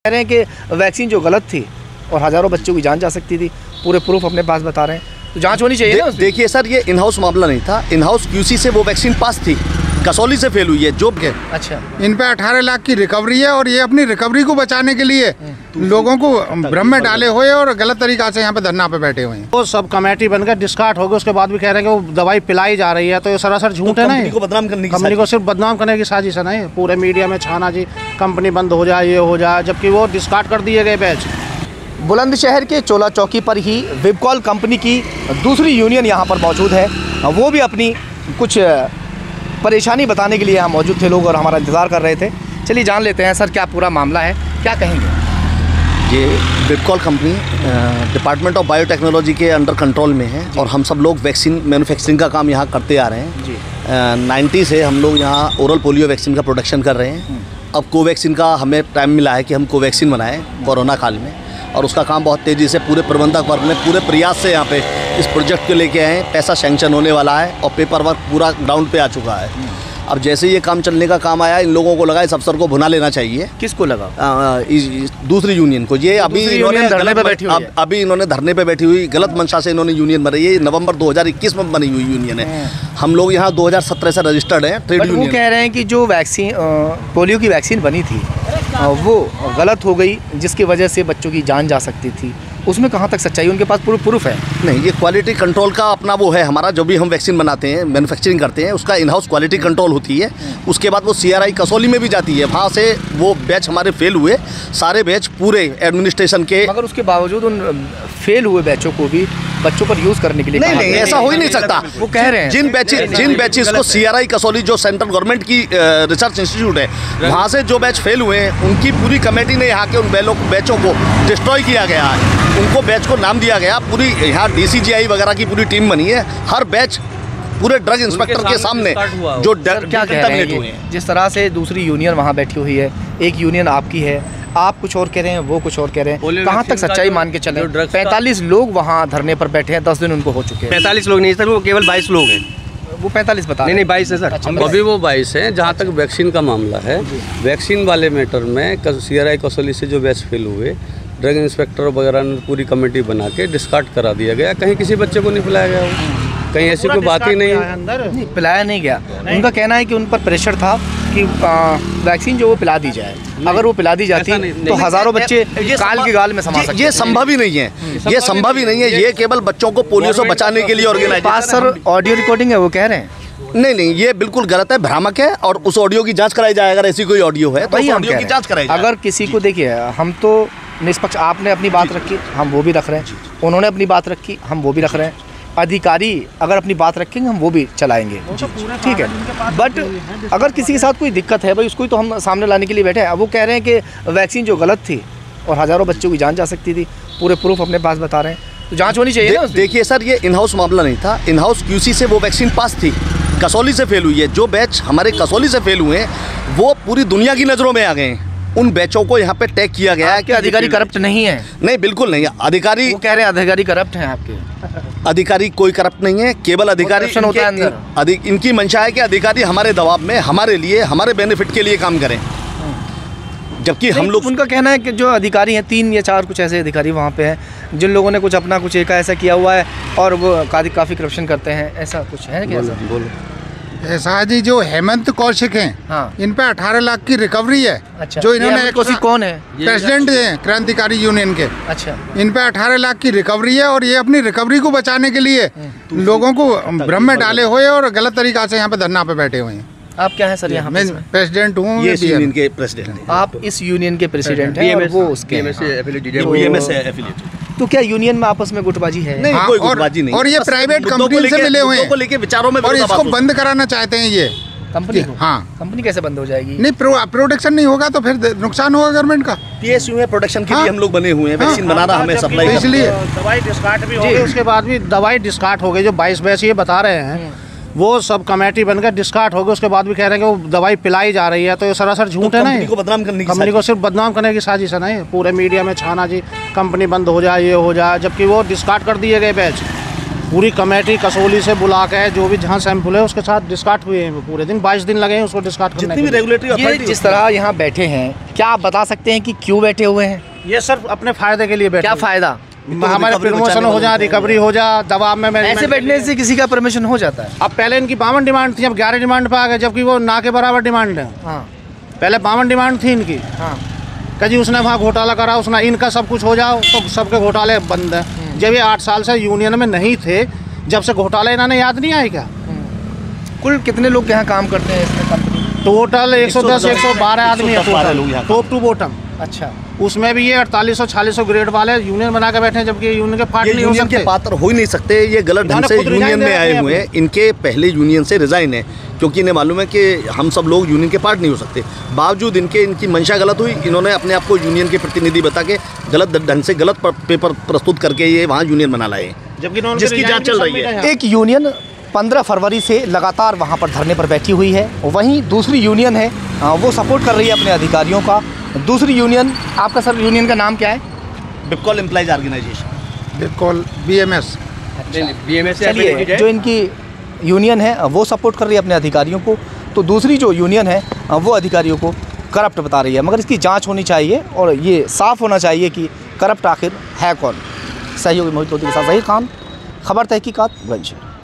कह रहे हैं कि वैक्सीन जो गलत थी और हज़ारों बच्चों की जान जा सकती थी, पूरे प्रूफ अपने पास बता रहे हैं, तो जांच होनी चाहिए ना। देखिए सर, ये इन हाउस मामला नहीं था, इन हाउस क्यूसी से वो वैक्सीन पास थी, कसौली से फेल हुई है जो के। अच्छा, इन पे 18 लाख की रिकवरी है और ये अपनी रिकवरी को बचाने के लिए लोगों को भ्रम में डाले हुए और गलत तरीका से यहाँ पे धरना पे बैठे हुए हैं। वो सब कमेटी बनकर डिस्कार्ड हो गई, उसके बाद भी कह रहे हैं कि वो दवाई पिलाई जा रही है, तो ये सरासर झूठ है ना। कंपनी को बदनाम करने की, कंपनी को सिर्फ बदनाम करने की साजिश है ना, ये पूरे मीडिया में छाना जी कंपनी बंद हो जाए, ये हो जाए, जबकि वो डिस्कार्ड कर दिए गए बैच। बुलंदशहर के चोला चौकी पर ही विबकॉल कंपनी की दूसरी यूनियन यहाँ पर मौजूद है, वो भी अपनी कुछ परेशानी बताने के लिए यहाँ मौजूद थे लोग और हमारा इंतज़ार कर रहे थे। चलिए जान लेते हैं सर क्या पूरा मामला है, क्या कहेंगे। ये विबकॉल कंपनी डिपार्टमेंट ऑफ बायोटेक्नोलॉजी के अंडर कंट्रोल में है और हम सब लोग वैक्सीन मैन्युफैक्चरिंग का काम यहाँ करते आ रहे हैं जी। 90 से हम लोग यहाँ ओरल पोलियो वैक्सीन का प्रोडक्शन कर रहे हैं। अब कोवैक्सीन का हमें टाइम मिला है कि हम कोवैक्सीन बनाएं कोरोना काल में, और उसका काम बहुत तेज़ी से पूरे प्रबंधक वर्ग ने पूरे प्रयास से यहाँ पे इस प्रोजेक्ट को लेके आए हैं। पैसा सैंक्शन होने वाला है और पेपर वर्क पूरा ग्राउंड पे आ चुका है। अब जैसे ये काम चलने का काम आया, इन लोगों को लगा इस अफसर को भुना लेना चाहिए। किसको लगा? दूसरी यूनियन को। ये अभी इन्होंने अभी इन्होंने धरने पे बैठी हुई गलत मंशा से इन्होंने यूनियन बनाई है। नवंबर 2021 में बनी हुई यूनियन है। हम लोग यहाँ 2017 से रजिस्टर्ड हैं ट्रेड यूनियन। वो कह रहे हैं कि जो वैक्सीन पोलियो की वैक्सीन बनी थी वो गलत हो गई, जिसकी वजह से बच्चों की जान जा सकती थी। उसमें कहाँ तक सच्चाई? उनके पास पूरा प्रूफ है? नहीं, ये क्वालिटी कंट्रोल का अपना वो है हमारा, जो भी हम वैक्सीन बनाते हैं, मैन्युफैक्चरिंग करते हैं, उसका इन हाउस क्वालिटी कंट्रोल होती है। उसके बाद वो CRI कसौली में भी जाती है, वहाँ से वो बैच हमारे फेल हुए सारे बैच पूरे एडमिनिस्ट्रेशन के। मगर उसके बावजूद उन फेल हुए बैचों को भी बच्चों पर यूज़ करने के लिए नहीं, ऐसा हो ही नहीं सकता। वो कह रहे हैं जिन बैचेस को CRI कसौली जो सेंट्रल गवर्नमेंट की रिसर्च इंस्टीट्यूट है, वहाँ से जो बैच फेल हुए हैं उनकी पूरी कमेटी ने यहाँ के उन बैचों को डिस्ट्रॉय किया गया है। उनको बैच को नाम दिया गया, पूरी यहाँ DCGI वगैरह की पूरी टीम बनी है। हर बैच पूरे ड्रग इंस्पेक्टर के सामने जो क्या कहते हैं, जिस तरह से दूसरी यूनियन वहाँ बैठी हुई है, एक यूनियन आपकी है, आप कुछ और कह रहे हैं, वो कुछ और कह रहे हैं, कहाँ तक सच्चाई मान के चले? 45 लोग वहाँ धरने पर बैठे हैं, 10 दिन उनको हो चुके हैं। 45 लोग नहीं सर, वो केवल 22 लोग हैं। वो 45 बता नहीं 22 है सर। अभी वो 22 हैं। जहाँ तक वैक्सीन का मामला है, वैक्सीन वाले मैटर में CRI कसौली से जो बैच फेल हुए, ड्रग इंस्पेक्टर वगैरह ने पूरी कमेटी बना के डिस्कार्ड करा दिया गया। कहीं किसी बच्चे को नहीं पिलाया गया, वो कहीं ऐसी कोई बात ही नहीं है। नहीं, पिलाया नहीं गया। उनका कहना है कि उन पर प्रेशर था कि वैक्सीन जो वो पिला दी जाए। अगर वो पिला दी जाती तो हज़ारों बच्चे काल की गाल में समा सकते। ये संभव ही नहीं है, ये संभव ही नहीं है। ये केवल बच्चों को पोलियो से बचाने के लिए ऑर्गेनाइजेशन। सर ऑडियो रिकॉर्डिंग है, वो कह रहे हैं। नहीं, ये बिल्कुल गलत है, भ्रामक है, और उस ऑडियो की जांच कराई जाए। अगर ऐसी कोई ऑडियो है तो उस ऑडियो की जांच कराई जाए। अगर किसी को, देखिए हम तो निष्पक्ष, आपने अपनी बात रखी, हम वो भी रख रहे हैं, उन्होंने अपनी बात रखी, हम वो भी रख रहे हैं। अधिकारी अगर अपनी बात रखेंगे हम वो भी चलाएंगे, ठीक है। बट अगर किसी के साथ कोई दिक्कत है भाई, उसको तो हम सामने लाने के लिए बैठे हैं। अब वो कह रहे हैं कि वैक्सीन जो गलत थी और हज़ारों बच्चों की जान जा सकती थी, पूरे प्रूफ अपने पास बता रहे हैं, तो जांच होनी चाहिए ना। देखिए सर, ये इन हाउस मामला नहीं था, इन हाउस QC से वो वैक्सीन पास थी, कसौली से फेल हुई है। जो बैच हमारे कसौली से फेल हुए हैं वो पूरी दुनिया की नज़रों में आ गए हैं। उन बैचों को यहाँ पे टैग किया गया है कि अधिकारी करप्ट नहीं है। नहीं, बिल्कुल नहीं। अधिकारी, वो कह रहे हैं अधिकारी करप्ट हैं आपके। अधिकारी कोई करप्ट नहीं है, केवल अधिकारी होता है अंदर। इनकी मंशा है कि अधिकारी हमारे दबाव में, हमारे लिए, हमारे बेनिफिट के लिए काम करें, जबकि हम लोग। उनका कहना है कि जो अधिकारी हैं, 3 या 4 कुछ ऐसे अधिकारी वहाँ पे हैं जिन लोगों ने कुछ अपना कुछ एक ऐसा किया हुआ है और वो काफ़ी करप्शन करते हैं, ऐसा कुछ है क्या? बोलो। ऐसा है जी, जो हेमंत कौशिक हैं, हाँ, इन पे 18 लाख की रिकवरी है। अच्छा, जो इन्होंने कौन है? प्रेसिडेंट हैं क्रांतिकारी यूनियन के। अच्छा, इन पे 18 लाख की रिकवरी है और ये अपनी रिकवरी को बचाने के लिए लोगों को भ्रम में डाले हुए और गलत तरीका से यहाँ पे धरना पे बैठे हुए हैं। आप क्या हैं सर? यहाँ मैं प्रेसिडेंट हूँ। ये यूनियन के प्रेसिडेंट हैं। आप इस यूनियन के प्रेसिडेंट हैं और वो उसके एफिलिएटेड। तो क्या यूनियन में आपस में गुटबाजी है? नहीं, कोई गुटबाजी नहीं। और ये प्राइवेट कंपनी से मिले हुए हैं, लेके विचारों में, और इसको बंद कराना चाहते हैं ये कंपनी को। हाँ, कंपनी कैसे बंद हो जाएगी? नहीं, प्रोडक्शन नहीं होगा तो फिर नुकसान होगा गवर्नमेंट का। PSU में प्रोडक्शन के लिए हम लोग बने हुए हैं, वैक्सीन बनाना हमें सप्लाई, इसलिए दवाई डिस्कार्ड भी हो गई। उसके बाद भी दवाई डिस्कार्ड हो गई। जो 22 बैच ये बता रहे हैं, वो सब कमेटी बनकर डिस्कार्ड हो गई, उसके बाद भी कह रहे हैं कि वो दवाई पिलाई जा रही है, तो ये सरासर झूठ है ना। कंपनी को बदनाम करने की, कंपनी को सिर्फ बदनाम करने की साजिश है ना, पूरे मीडिया में छाना जी कंपनी बंद हो जाए, ये हो जाए, जबकि वो डिस्कार्ड कर दिए गए बैच। पूरी कमेटी कसौली से बुला के जो भी जहाँ सैंपल है उसके साथ डिस्कार्ड हुए हैं पूरे दिन 22 दिन लगे हैं उसको डिस्कार्ड करने जितनी भी रेगुलेटरी ये अथॉरिटी जिस तरह यहाँ बैठे हैं, क्या आप बता सकते हैं कि क्यों बैठे हुए हैं? ये सिर्फ अपने फायदे के लिए बैठे क्या हुए हैं। फायदा? हमारे प्रमोशन हो जाए, रिकवरी हो जाए, दबाव में ऐसे बैठने से किसी का परमिशन हो जाता है? अब पहले इनकी 52 डिमांड थी, अब 11 डिमांड पे आ गए, जबकि वो ना के बराबर डिमांड है। हाँ पहले 52 डिमांड थी इनकी। हाँ कभी उसने वहाँ घोटाला करा, उसने इनका सब कुछ हो जाओ तो सबके घोटाले बंद है। जब ये 8 साल से यूनियन में नहीं थे, जब से घोटाले इन्होंने याद नहीं आए क्या? कुल कितने लोग यहाँ काम करते हैं इसमें कंपनी? टोटल 110 112 आदमी है 112 लोग यहाँ टोटल, टॉप टू बॉटम। अच्छा, उसमें भी ये 4800-4600 ग्रेड वाले यूनियन बना के बैठे हैं, जबकि यूनियन के पार्ट ये नहीं हो यूनियन के सकते। पात्र हो ही नहीं सकते। ये गलत ढंग से इन्होंने खुद यूनियन में रिजाइन आए दे हुए दिया हैं। इनके पहले यूनियन से रिजाइन है, क्योंकि इन्हें मालूम है कि हम सब लोग यूनियन के पार्ट नहीं हो सकते। बावजूद इनकी मंशा गलत हुई, इन्होंने अपने आप को यूनियन के प्रतिनिधि बता के गलत ढंग से गलत पेपर प्रस्तुत करके ये वहाँ यूनियन बना लाए, जबकि इन्होंने जिसकी रिजाइन जांच भी चल रही सबमिट है। यहाँ। एक यूनियन 15 फरवरी से लगातार वहाँ पर धरने पर बैठी हुई है, वहीं दूसरी यूनियन है वो सपोर्ट कर रही है अपने अधिकारियों का। दूसरी यूनियन, आपका सर यूनियन का नाम क्या है? बिपकॉल एम्प्लॉइज ऑर्गेनाइजेशन। बिल्कुल BMS। चलिए, जो इनकी यूनियन है वो सपोर्ट कर रही है अपने अधिकारियों को, तो दूसरी जो यूनियन है वो अधिकारियों को करप्ट बता रही है। मगर इसकी जांच होनी चाहिए और ये साफ़ होना चाहिए कि करप्ट आखिर है कौन। सहयोगी मोहित लोधी के साथ ज़हीर खान, खबर तहकीकात गंज।